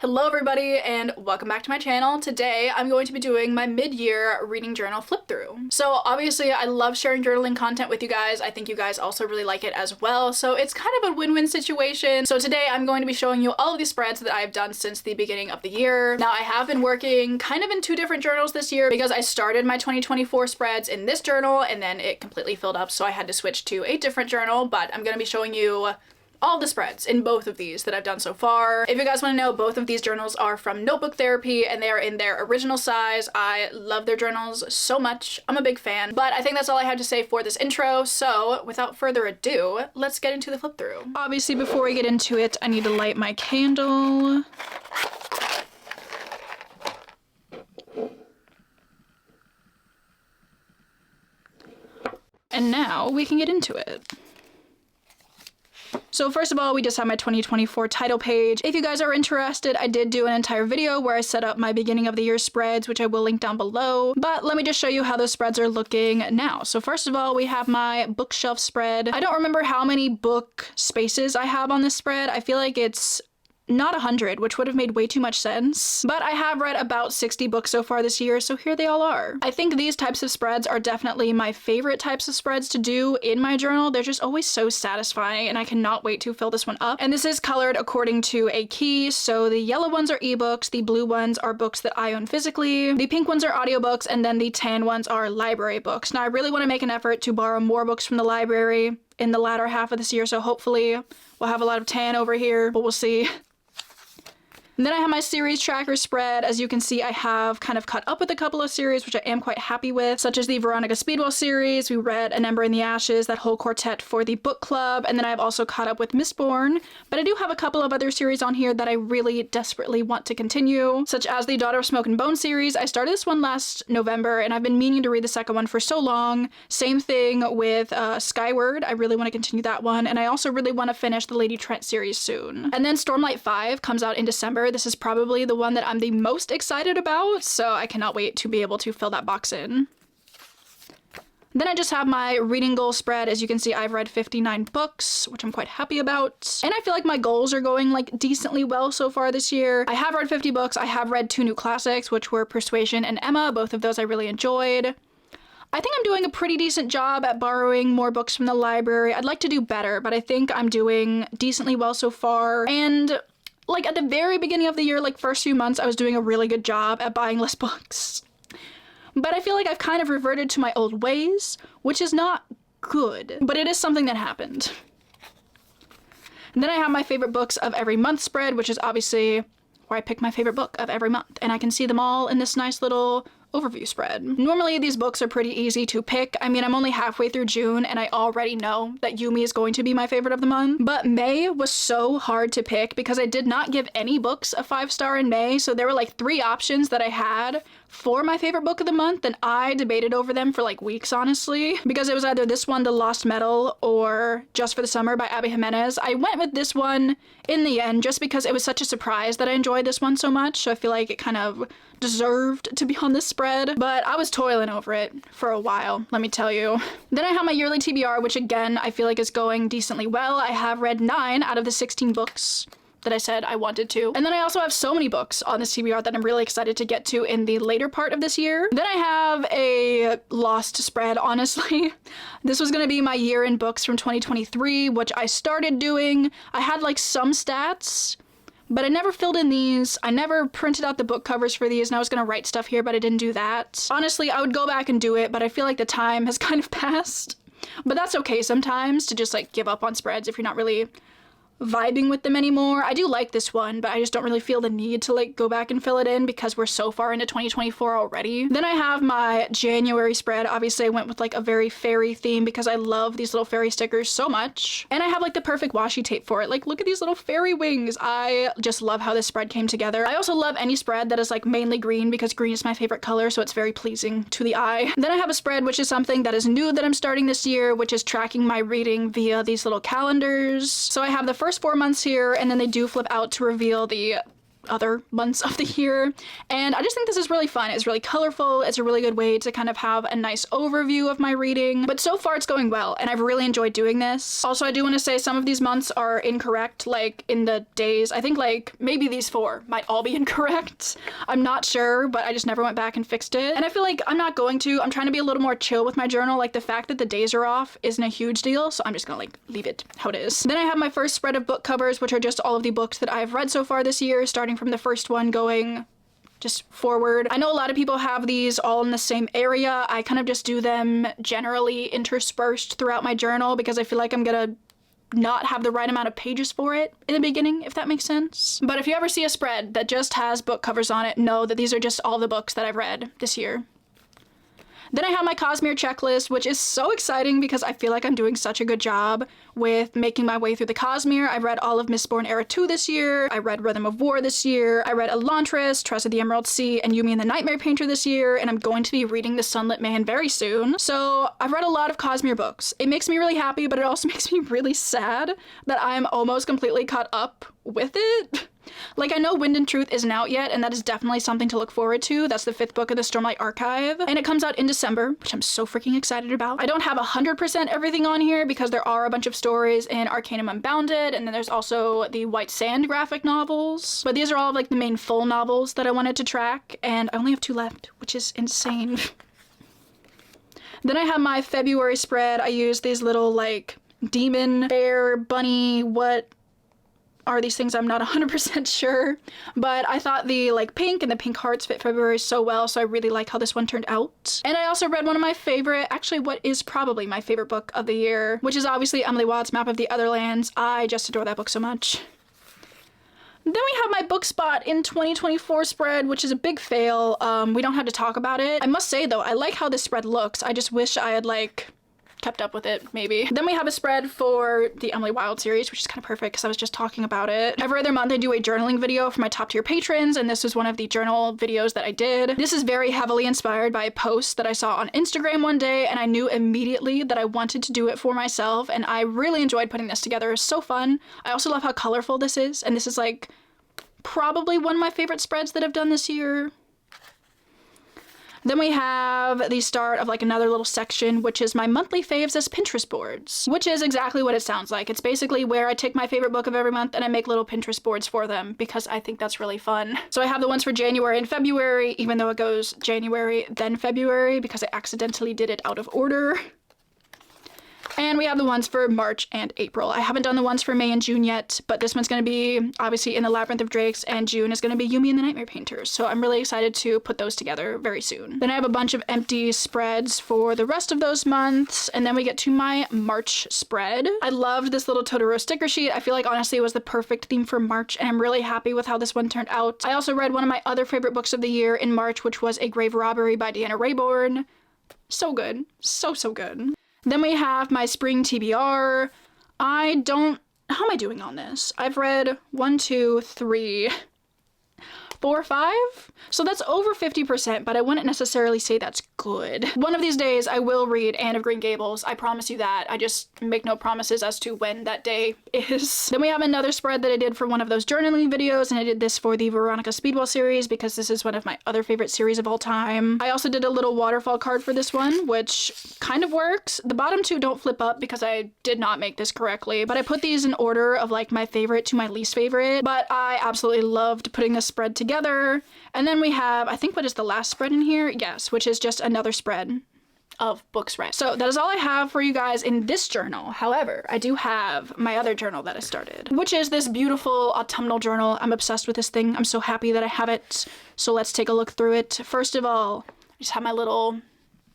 Hello everybody and welcome back to my channel. Today I'm going to be doing my mid-year reading journal flip through. So obviously I love sharing journaling content with you guys. I think you guys also really like it as well. So it's kind of a win-win situation. So today I'm going to be showing you all of these spreads that I've done since the beginning of the year. Now I have been working kind of in two different journals this year because I started my 2024 spreads in this journal and then it completely filled up, so I had to switch to a different journal, but I'm going to be showing you all the spreads in both of these that I've done so far. If you guys want to know, both of these journals are from Notebook Therapy and they are in their original size. I love their journals so much. I'm a big fan. But I think that's all I have to say for this intro. So without further ado, let's get into the flip through. Obviously, before we get into it, I need to light my candle. And now we can get into it. So first of all, we just have my 2024 title page. If you guys are interested, I did do an entire video where I set up my beginning of the year spreads, which I will link down below. But let me just show you how those spreads are looking now. So first of all, we have my bookshelf spread. I don't remember how many book spaces I have on this spread. I feel like it's not 100, which would have made way too much sense. But I have read about 60 books so far this year, so here they all are. I think these types of spreads are definitely my favorite types of spreads to do in my journal. They're just always so satisfying, and I cannot wait to fill this one up. And this is colored according to a key, so the yellow ones are ebooks, the blue ones are books that I own physically, the pink ones are audiobooks, and then the tan ones are library books. Now I really want to make an effort to borrow more books from the library in the latter half of this year, so hopefully we'll have a lot of tan over here, but we'll see. And then I have my series tracker spread. As you can see, I have kind of caught up with a couple of series, which I am quite happy with, such as the Veronica Speedwell series. We read An Ember in the Ashes, that whole quartet for the book club, and then I've also caught up with Mistborn. But I do have a couple of other series on here that I really desperately want to continue, such as the Daughter of Smoke and Bone series. I started this one last November, and I've been meaning to read the second one for so long. Same thing with Skyward. I really want to continue that one, and I also really want to finish the Lady Trent series soon. And then Stormlight 5 comes out in December. This is probably the one that I'm the most excited about, so I cannot wait to be able to fill that box in. Then I just have my reading goal spread. As you can see, I've read 59 books, which I'm quite happy about. And I feel like my goals are going like decently well so far this year. I have read 50 books. I have read two new classics, which were Persuasion and Emma. Both of those I really enjoyed. I think I'm doing a pretty decent job at borrowing more books from the library. I'd like to do better, but I think I'm doing decently well so far. And like at the very beginning of the year, like first few months, I was doing a really good job at buying less books. But I feel like I've kind of reverted to my old ways, which is not good, but it is something that happened. And then I have my favorite books of every month spread, which is obviously where I pick my favorite book of every month. And I can see them all in this nice little overview spread. Normally these books are pretty easy to pick. I mean, I'm only halfway through June and I already know that Yumi is going to be my favorite of the month. But May was so hard to pick because I did not give any books a 5-star in May. So there were like 3 options that I had for my favorite book of the month, and I debated over them for like weeks, honestly, because it was either this one, The Lost Metal, or Just for the Summer by Abby Jimenez. I went with this one in the end just because it was such a surprise that I enjoyed this one so much, so I feel like it kind of deserved to be on this spread, but I was toiling over it for a while, let me tell you. Then I have my yearly TBR, which again, I feel like is going decently well. I have read 9 out of the 16 books that I said I wanted to. And then I also have so many books on this TBR that I'm really excited to get to in the later part of this year. Then I have a lost spread, honestly. This was gonna be my year in books from 2023, which I started doing. I had like some stats, but I never filled in these. I never printed out the book covers for these, and I was gonna write stuff here, but I didn't do that. Honestly, I would go back and do it, but I feel like the time has kind of passed. But that's okay sometimes, to just like give up on spreads if you're not really vibing with them anymore. I do like this one, but I just don't really feel the need to like go back and fill it in because we're so far into 2024 already. Then I have my January spread. Obviously I went with like a very fairy theme because I love these little fairy stickers so much. And I have like the perfect washi tape for it. Like look at these little fairy wings. I just love how this spread came together. I also love any spread that is like mainly green because green is my favorite color, so it's very pleasing to the eye. Then I have a spread which is something that is new that I'm starting this year, which is tracking my reading via these little calendars. So I have the first 4 months here, and then they do flip out to reveal the other months of the year. And I just think this is really fun. It's really colorful. It's a really good way to kind of have a nice overview of my reading. But so far it's going well, and I've really enjoyed doing this. Also, I do want to say some of these months are incorrect, like in the days. I think like maybe these 4 might all be incorrect. I'm not sure, but I just never went back and fixed it. And I feel like I'm not going to. I'm trying to be a little more chill with my journal. Like the fact that the days are off isn't a huge deal, so I'm just gonna like leave it how it is. Then I have my first spread of book covers, which are just all of the books that I've read so far this year, starting from the first one going just forward. I know a lot of people have these all in the same area. I kind of just do them generally interspersed throughout my journal because I feel like I'm gonna not have the right amount of pages for it in the beginning, if that makes sense. But if you ever see a spread that just has book covers on it, know that these are just all the books that I've read this year. Then I have my Cosmere checklist, which is so exciting because I feel like I'm doing such a good job with making my way through the Cosmere. I've read all of Mistborn Era 2 this year. I read Rhythm of War this year. I read Elantris, Tress of the Emerald Sea, and Yumi and the Nightmare Painter this year, and I'm going to be reading The Sunlit Man very soon. So I've read a lot of Cosmere books. It makes me really happy, but it also makes me really sad that I'm almost completely caught up with it. Like, I know Wind and Truth isn't out yet, and that is definitely something to look forward to. That's the 5th book of the Stormlight Archive, and it comes out in December, which I'm so freaking excited about. I don't have 100% everything on here because there are a bunch of stories in Arcanum Unbounded, and then there's also the White Sand graphic novels. But these are all like the main full novels that I wanted to track, and I only have 2 left, which is insane. Then I have my February spread. I use these little like demon, bear, bunny, what are these things? I'm not 100% sure, but I thought the like pink and the pink hearts fit February so well, so I really like how this one turned out. And I also read one of my favorite, actually what is probably my favorite book of the year, which is obviously Emily Watt's Map of the Otherlands. I just adore that book so much. Then we have my book spot in 2024 spread, which is a big fail. We don't have to talk about it. I must say though, I like how this spread looks. I just wish I had like kept up with it, maybe. Then we have a spread for the Emily Wilde series, which is kind of perfect because I was just talking about it. Every other month I do a journaling video for my top tier patrons, and this was one of the journal videos that I did. This is very heavily inspired by a post that I saw on Instagram one day, and I knew immediately that I wanted to do it for myself, and I really enjoyed putting this together. It's so fun. I also love how colorful this is, and this is like probably one of my favorite spreads that I've done this year. Then we have the start of like another little section, which is my monthly faves as Pinterest boards, which is exactly what it sounds like. It's basically where I take my favorite book of every month and I make little Pinterest boards for them because I think that's really fun. So I have the ones for January and February, even though it goes January, then February, because I accidentally did it out of order. And we have the ones for March and April. I haven't done the ones for May and June yet, but this one's going to be obviously in the Labyrinth of Drakes, and June is going to be Yumi and the Nightmare Painters. So I'm really excited to put those together very soon. Then I have a bunch of empty spreads for the rest of those months, and then we get to my March spread. I loved this little Totoro sticker sheet. I feel like honestly it was the perfect theme for March, and I'm really happy with how this one turned out. I also read one of my other favorite books of the year in March, which was A Grave Robbery by Deanna Raybourn. So good. So good. Then we have my spring TBR. How am I doing on this? I've read 1, 2, 3, 4, 5? So that's over 50%, but I wouldn't necessarily say that's good. One of these days I will read Anne of Green Gables. I promise you that. I just make no promises as to when that day is. Then we have another spread that I did for one of those journaling videos, and I did this for the Veronica Speedwell series because this is one of my other favorite series of all time. I also did a little waterfall card for this one, which kind of works. The bottom 2 don't flip up because I did not make this correctly, but I put these in order of like my favorite to my least favorite, but I absolutely loved putting this spread together. And then we have, I think, what is the last spread in here? Yes, which is just another spread of books read. So that is all I have for you guys in this journal. However, I do have my other journal that I started, which is this beautiful autumnal journal. I'm obsessed with this thing. I'm so happy that I have it. So let's take a look through it. First of all, I just have my little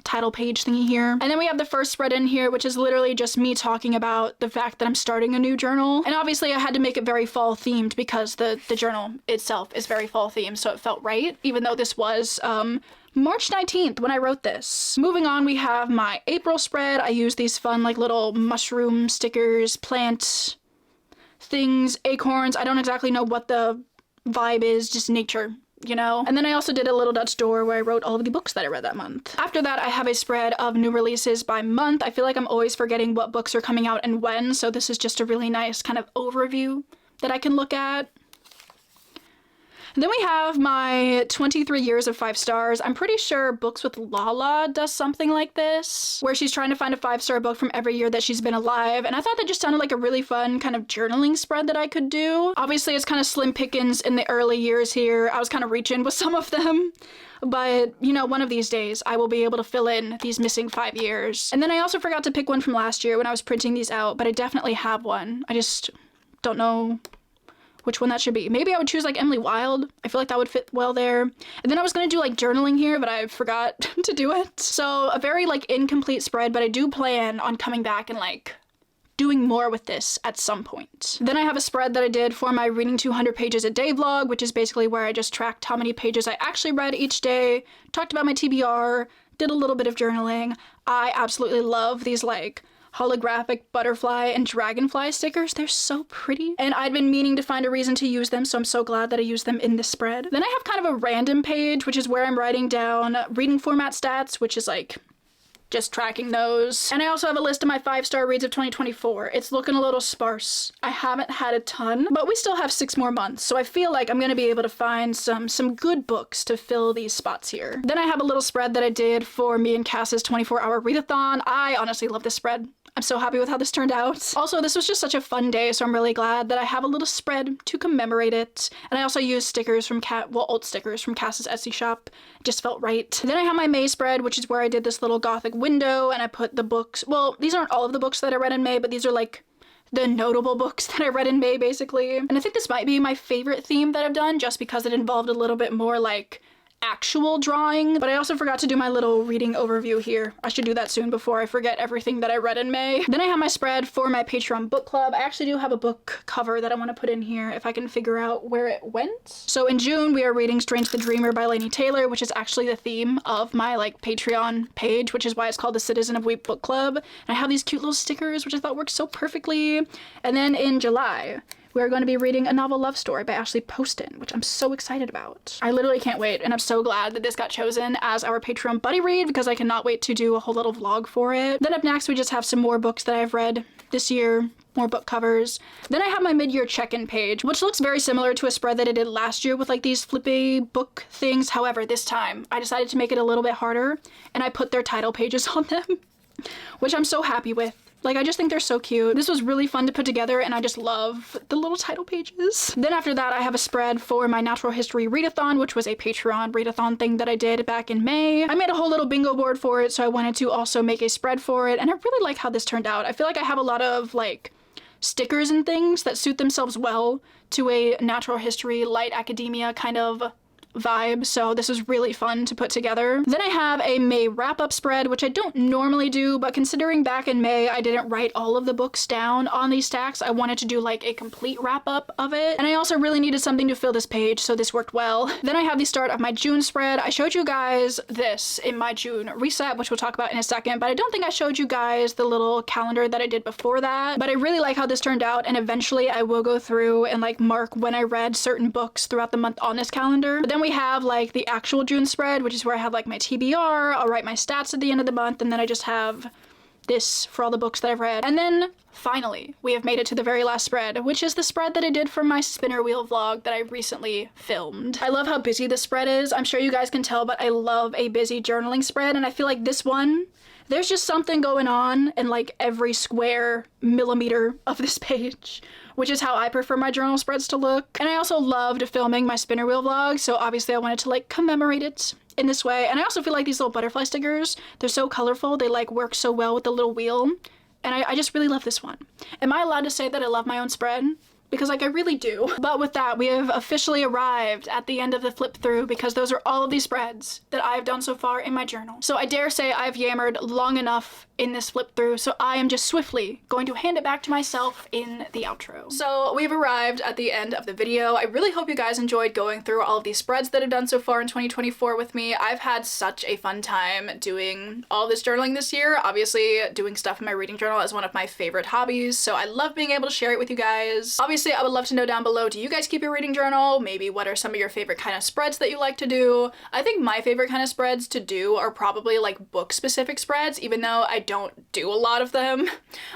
title page thingy here. And then we have the first spread in here, which is literally just me talking about the fact that I'm starting a new journal. And obviously I had to make it very fall themed because the journal itself is very fall themed, so it felt right, even though this was March 19th when I wrote this. Moving on, we have my April spread. I use these fun like little mushroom stickers, plant things, acorns. I don't exactly know what the vibe is, just nature, you know? And then I also did a little Dutch door where I wrote all of the books that I read that month. After that, I have a spread of new releases by month. I feel like I'm always forgetting what books are coming out and when, so this is just a really nice kind of overview that I can look at. And then we have my 23 years of 5 stars. I'm pretty sure Books with Lala does something like this, where she's trying to find a 5-star book from every year that she's been alive. And I thought that just sounded like a really fun kind of journaling spread that I could do. Obviously, it's kind of slim pickings in the early years here. I was kind of reaching with some of them. But, you know, one of these days I will be able to fill in these missing 5 years. And then I also forgot to pick one from last year when I was printing these out, but I definitely have one. I just don't know which one that should be. Maybe I would choose like Emily Wilde. I feel like that would fit well there. And then I was gonna do like journaling here, but I forgot to do it. So a very like incomplete spread, but I do plan on coming back and like doing more with this at some point. Then I have a spread that I did for my reading 200 pages a day vlog, which is basically where I just tracked how many pages I actually read each day, talked about my TBR, did a little bit of journaling. I absolutely love these like holographic butterfly and dragonfly stickers. They're so pretty. And I'd been meaning to find a reason to use them, so I'm so glad that I used them in this spread. Then I have kind of a random page, which is where I'm writing down reading format stats, which is like just tracking those. And I also have a list of my 5-star reads of 2024. It's looking a little sparse. I haven't had a ton, but we still have 6 more months, so I feel like I'm gonna be able to find some good books to fill these spots here. Then I have a little spread that I did for me and Cass's 24-hour readathon. I honestly love this spread. I'm so happy with how this turned out. Also, this was just such a fun day, so I'm really glad that I have a little spread to commemorate it. And I also used stickers from old stickers from Cass's Etsy shop. It just felt right. Then I have my May spread, which is where I did this little gothic window, and I put the books, well, these aren't all of the books that I read in May, but these are like the notable books that I read in May, basically. And I think this might be my favorite theme that I've done, just because it involved a little bit more like actual drawing. But I also forgot to do my little reading overview here. I should do that soon before I forget everything that I read in May. Then I have my spread for my Patreon book club. I actually do have a book cover that I want to put in here if I can figure out where it went. So in June we are reading Strange the Dreamer by Laini Taylor, which is actually the theme of my like Patreon page, which is why it's called the Citizen of Weep book club. And I have these cute little stickers which I thought worked so perfectly. And then in July we're going to be reading A Novel Love Story by Ashley Poston, which I'm so excited about. I literally can't wait, and I'm so glad that this got chosen as our Patreon buddy read because I cannot wait to do a whole little vlog for it. Then up next, we just have some more books that I've read this year, more book covers. Then I have my mid-year check-in page, which looks very similar to a spread that I did last year with like these flippy book things. However, this time I decided to make it a little bit harder, and I put their title pages on them, which I'm so happy with. Like, I just think they're so cute. This was really fun to put together, and I just love the little title pages. Then after that, I have a spread for my Natural History Readathon, which was a Patreon readathon thing that I did back in May. I made a whole little bingo board for it, so I wanted to also make a spread for it, and I really like how this turned out. I feel like I have a lot of, like, stickers and things that suit themselves well to a natural history, light academia kind of vibe, so this is really fun to put together. Then I have a May wrap-up spread, which I don't normally do, but considering back in May I didn't write all of the books down on these stacks, I wanted to do like a complete wrap-up of it, and I also really needed something to fill this page, so this worked well. Then I have the start of my June spread. I showed you guys this in my June reset, which we'll talk about in a second, but I don't think I showed you guys the little calendar that I did before that, but I really like how this turned out, and eventually I will go through and like mark when I read certain books throughout the month on this calendar. But then we have like the actual June spread, which is where I have like my TBR, I'll write my stats at the end of the month, and then I just have this for all the books that I've read. And then finally, we have made it to the very last spread, which is the spread that I did for my spinner wheel vlog that I recently filmed. I love how busy this spread is. I'm sure you guys can tell, but I love a busy journaling spread, and I feel like this one, there's just something going on in like every square millimeter of this page, which is how I prefer my journal spreads to look. And I also loved filming my spinner wheel vlog, so obviously I wanted to like commemorate it in this way. And I also feel like these little butterfly stickers, they're so colorful, they like work so well with the little wheel, and I just really love this one. Am I allowed to say that I love my own spread? Because like I really do. But with that, we have officially arrived at the end of the flip through, because those are all of these spreads that I've done so far in my journal. So I dare say I've yammered long enough in this flip through, so I am just swiftly going to hand it back to myself in the outro. So we've arrived at the end of the video. I really hope you guys enjoyed going through all of these spreads that I've done so far in 2024 with me. I've had such a fun time doing all this journaling this year. Obviously, doing stuff in my reading journal is one of my favorite hobbies, so I love being able to share it with you guys. Obviously, I would love to know down below, do you guys keep your reading journal? Maybe what are some of your favorite kind of spreads that you like to do? I think my favorite kind of spreads to do are probably like book-specific spreads, even though I don't do a lot of them.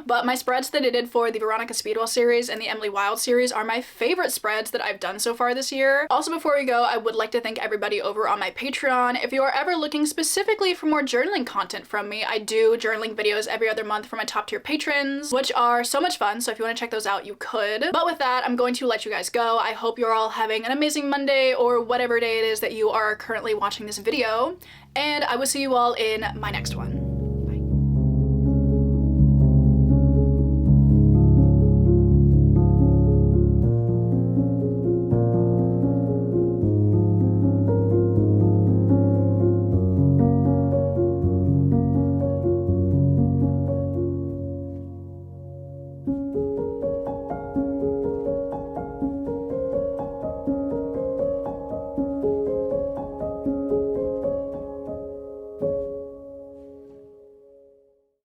But my spreads that I did for the Veronica Speedwell series and the Emily Wilde series are my favorite spreads that I've done so far this year. Also, before we go, I would like to thank everybody over on my Patreon. If you are ever looking specifically for more journaling content from me, I do journaling videos every other month for my top tier patrons, which are so much fun, so if you want to check those out, you could. But with that, I'm going to let you guys go. I hope you're all having an amazing Monday or whatever day it is that you are currently watching this video, and I will see you all in my next one.